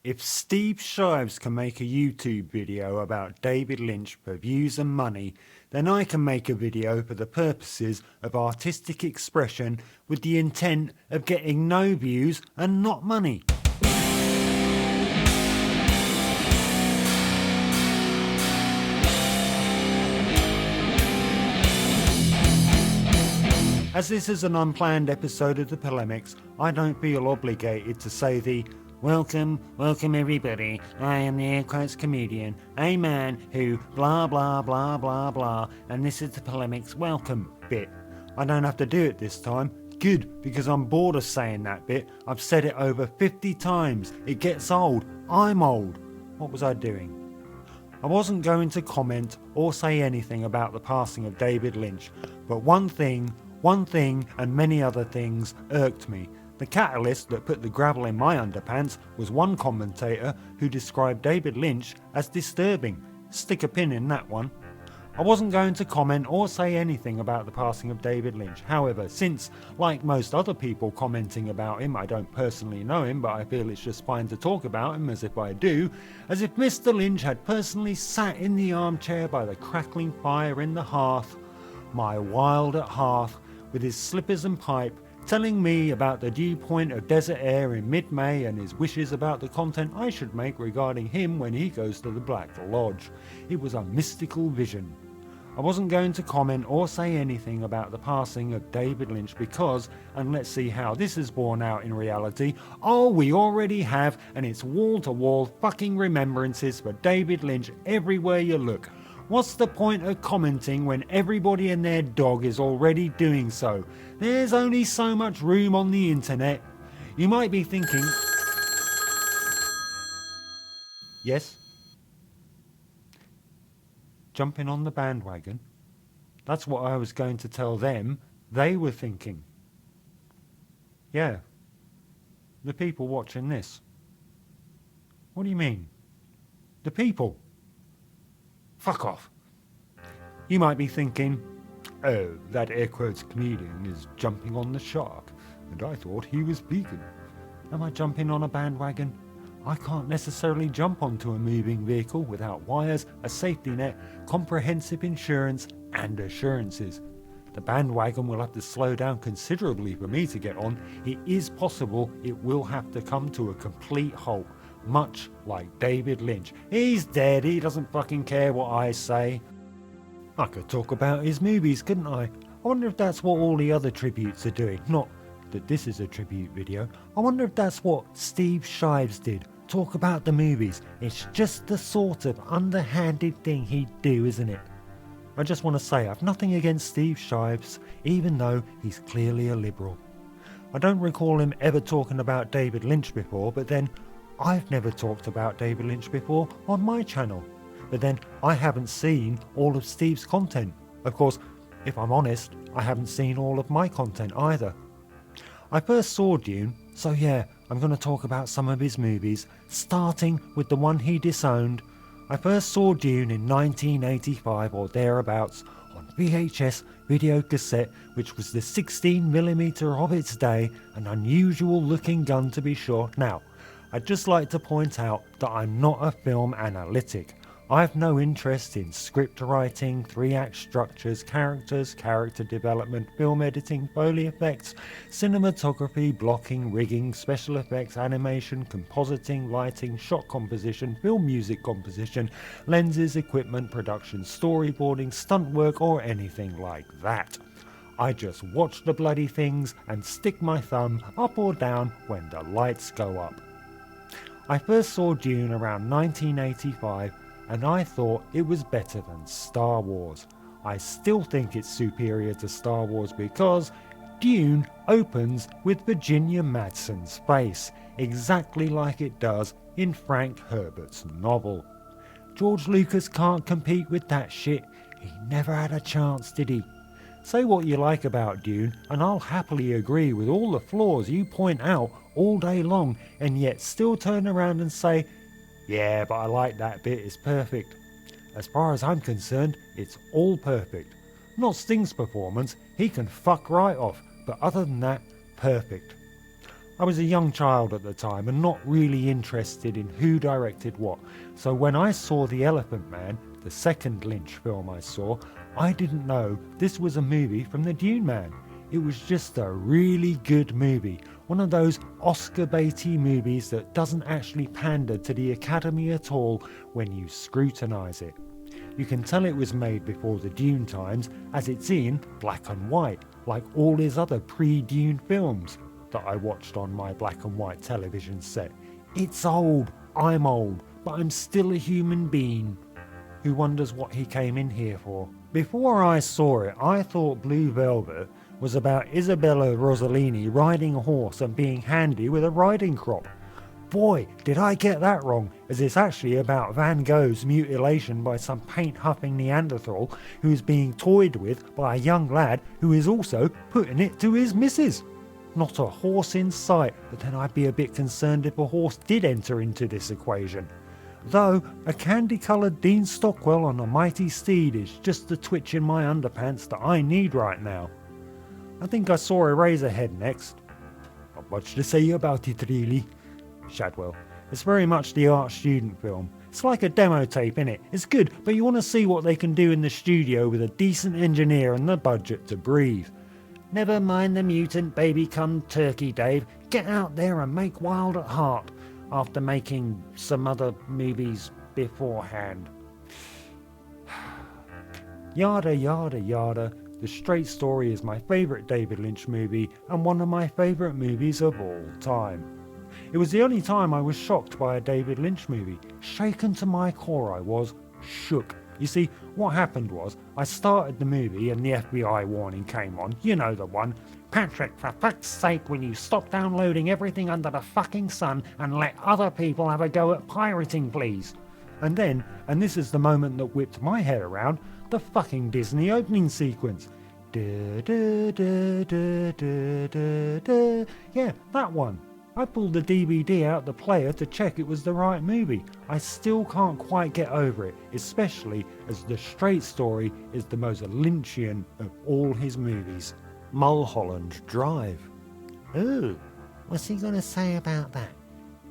If Steve Shives can make a YouTube video about David Lynch for views and money, then I can make a video for the purposes of artistic expression with the intent of getting no views and not money. As this is an unplanned episode of the Polemics, I don't feel obligated to say the welcome everybody, I am the air quotes comedian, a man who blah blah blah blah blah, and this is the Polemics welcome bit. I don't have to do it this time. Good, because I'm bored of saying that bit. I've said it over 50 times. It gets old. I'm old. What was I doing? I wasn't going to comment or say anything about the passing of David Lynch, but one thing and many other things irked me. The catalyst that put the gravel in my underpants was one commentator who described David Lynch as disturbing. Stick a pin in that one. I wasn't going to comment or say anything about the passing of David Lynch. However, since, like most other people commenting about him, I don't personally know him, but I feel it's just fine to talk about him as if I do, as if Mr. Lynch had personally sat in the armchair by the crackling fire in the hearth, my wild at hearth, with his slippers and pipe, telling me about the dew point of desert air in mid-May and his wishes about the content I should make regarding him when he goes to the Black Lodge. It was a mystical vision. I wasn't going to comment or say anything about the passing of David Lynch because, and let's see how this is borne out in reality, we already have, and it's wall-to-wall fucking remembrances for David Lynch everywhere you look. What's the point of commenting when everybody and their dog is already doing so? There's only so much room on the internet. You might be thinking... Yes? Jumping on the bandwagon? That's what I was going to tell them they were thinking. Yeah. The people watching this. What do you mean? The people. Fuck off. You might be thinking, oh, that air quotes comedian is jumping on the shark, and I thought he was vegan. Am I jumping on a bandwagon? I can't necessarily jump onto a moving vehicle without wires, a safety net, comprehensive insurance, and assurances. The bandwagon will have to slow down considerably for me to get on. It is possible it will have to come to a complete halt. Much like David Lynch. He's dead, he doesn't fucking care what I say. I could talk about his movies, couldn't I? I wonder if that's what all the other tributes are doing. Not that this is a tribute video. I wonder if that's what Steve Shives did. Talk about the movies. It's just the sort of underhanded thing he'd do, isn't it? I just want to say I've nothing against Steve Shives, even though he's clearly a liberal. I don't recall him ever talking about David Lynch before, but then I've never talked about David Lynch before on my channel, but then I haven't seen all of Steve's content. Of course, if I'm honest, I haven't seen all of my content either. I first saw Dune, so yeah, I'm going to talk about some of his movies, starting with the one he disowned. I first saw Dune in 1985 or thereabouts on VHS video cassette, which was the 16mm of its day, an unusual looking gun to be sure. Now, I'd just like to point out that I'm not a film analytic. I have no interest in script writing, 3-act structures, characters, character development, film editing, Foley effects, cinematography, blocking, rigging, special effects, animation, compositing, lighting, shot composition, film music composition, lenses, equipment, production, storyboarding, stunt work, or anything like that. I just watch the bloody things and stick my thumb up or down when the lights go up. I first saw Dune around 1985 and I thought it was better than Star Wars. I still think it's superior to Star Wars because Dune opens with Virginia Madsen's face, exactly like it does in Frank Herbert's novel. George Lucas can't compete with that shit. He never had a chance, did he? Say what you like about Dune, and I'll happily agree with all the flaws you point out all day long, and yet still turn around and say, yeah, but I like that bit, it's perfect. As far as I'm concerned, it's all perfect. Not Sting's performance, he can fuck right off, but other than that, perfect. I was a young child at the time and not really interested in who directed what, so when I saw The Elephant Man, the second Lynch film I saw, I didn't know this was a movie from the Dune Man. It was just a really good movie, one of those Oscar baity movies that doesn't actually pander to the Academy at all when you scrutinise it. You can tell it was made before the Dune times as it's in black and white, like all his other pre-Dune films that I watched on my black and white television set. It's old, I'm old, but I'm still a human being who wonders what he came in here for. Before I saw it, I thought Blue Velvet was about Isabella Rossellini riding a horse and being handy with a riding crop. Boy, did I get that wrong, as it's actually about Van Gogh's mutilation by some paint-huffing Neanderthal who is being toyed with by a young lad who is also putting it to his missus. Not a horse in sight, but then I'd be a bit concerned if a horse did enter into this equation. Though a candy-coloured Dean Stockwell on a mighty steed is just the twitch in my underpants that I need right now. I think I saw Eraserhead next. Not much to say about it really. Shadwell. It's very much the art student film. It's like a demo tape, innit? It's good, but you want to see what they can do in the studio with a decent engineer and the budget to breathe. Never mind the mutant baby cum turkey, Dave. Get out there and make Wild at Heart after making some other movies beforehand. Yada yada yada. The Straight Story is my favourite David Lynch movie and one of my favourite movies of all time. It was the only time I was shocked by a David Lynch movie. Shaken to my core I was, shook. You see, what happened was, I started the movie and the FBI warning came on, you know the one. Patrick, for fuck's sake, will you stop downloading everything under the fucking sun and let other people have a go at pirating, please? And then, and this is the moment that whipped my head around, the fucking Disney opening sequence. Da, da, da, da, da, da, da. Yeah, that one. I pulled the DVD out the player to check it was the right movie. I still can't quite get over it, especially as The Straight Story is the most Lynchian of all his movies. Mulholland Drive. Ooh, what's he gonna say about that?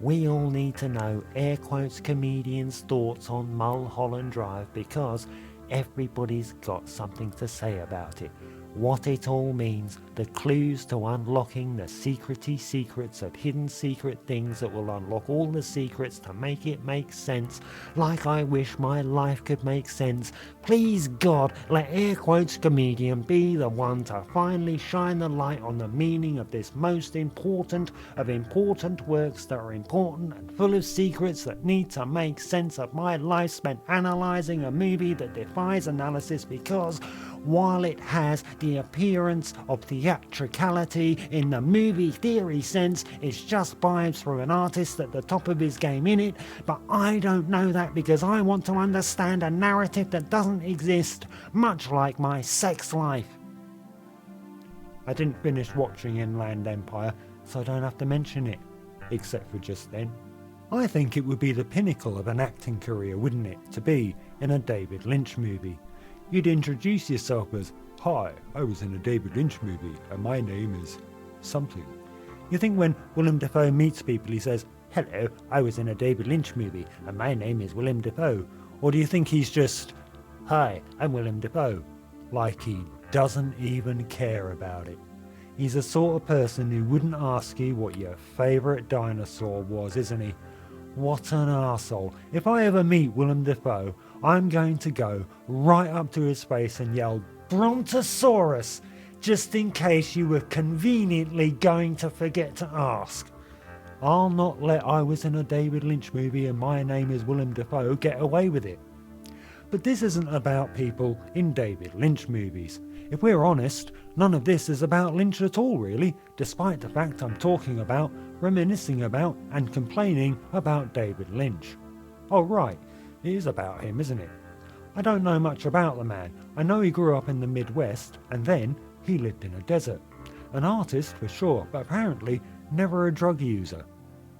We all need to know air quotes comedians' thoughts on Mulholland Drive because everybody's got something to say about it. What it all means, the clues to unlocking the secrety secrets of hidden secret things that will unlock all the secrets to make it make sense, like I wish my life could make sense. Please God, let air quotes comedian be the one to finally shine the light on the meaning of this most important of important works that are important and full of secrets that need to make sense of my life spent analysing a movie that defies analysis because, while it has the appearance of theatricality in the movie theory sense, it's just vibes for an artist at the top of his game in it, but I don't know that because I want to understand a narrative that doesn't exist, much like my sex life. I didn't finish watching Inland Empire, so I don't have to mention it, except for just then. I think it would be the pinnacle of an acting career, wouldn't it, to be in a David Lynch movie. You'd introduce yourself as, "Hi, I was in a David Lynch movie and my name is something." You think when Willem Dafoe meets people he says, "Hello, I was in a David Lynch movie and my name is Willem Dafoe"? Or do you think he's just, "Hi, I'm Willem Dafoe," like he doesn't even care about it? He's the sort of person who wouldn't ask you what your favourite dinosaur was, isn't he? What an arsehole. If I ever meet Willem Dafoe, I'm going to go right up to his face and yell, "Brontosaurus!" just in case you were conveniently going to forget to ask. I'll not let "I was in a David Lynch movie and my name is Willem Dafoe" get away with it. But this isn't about people in David Lynch movies. If we're honest, none of this is about Lynch at all really, despite the fact I'm talking about, reminiscing about and complaining about David Lynch. Oh right, it is about him, isn't it? I don't know much about the man. I know he grew up in the Midwest and then he lived in a desert. An artist for sure, but apparently never a drug user.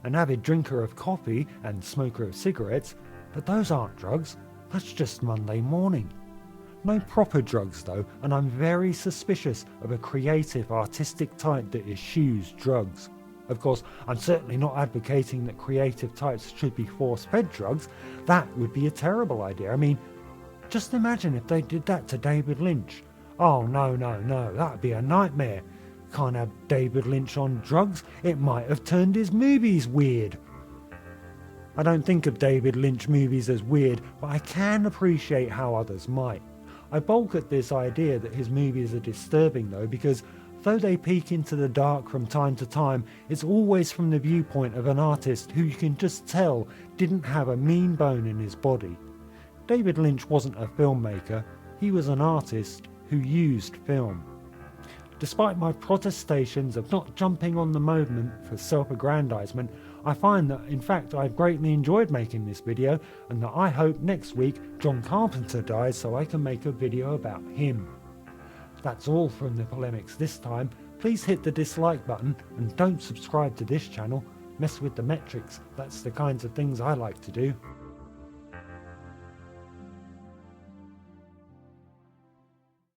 An avid drinker of coffee and smoker of cigarettes, but those aren't drugs, that's just Monday morning. No proper drugs though, and I'm very suspicious of a creative artistic type that eschews drugs. Of course, I'm certainly not advocating that creative types should be force-fed drugs. That would be a terrible idea. I mean, just imagine if they did that to David Lynch. Oh, no, that'd be a nightmare. Can't have David Lynch on drugs. It might have turned his movies weird. I don't think of David Lynch movies as weird, but I can appreciate how others might. I balk at this idea that his movies are disturbing though, because though they peek into the dark from time to time, it's always from the viewpoint of an artist who you can just tell didn't have a mean bone in his body. David Lynch wasn't a filmmaker, he was an artist who used film. Despite my protestations of not jumping on the moment for self-aggrandizement, I find that in fact I've greatly enjoyed making this video, and that I hope next week John Carpenter dies so I can make a video about him. That's all from the Polemics this time. Please hit the dislike button and don't subscribe to this channel. Mess with the metrics, that's the kinds of things I like to do.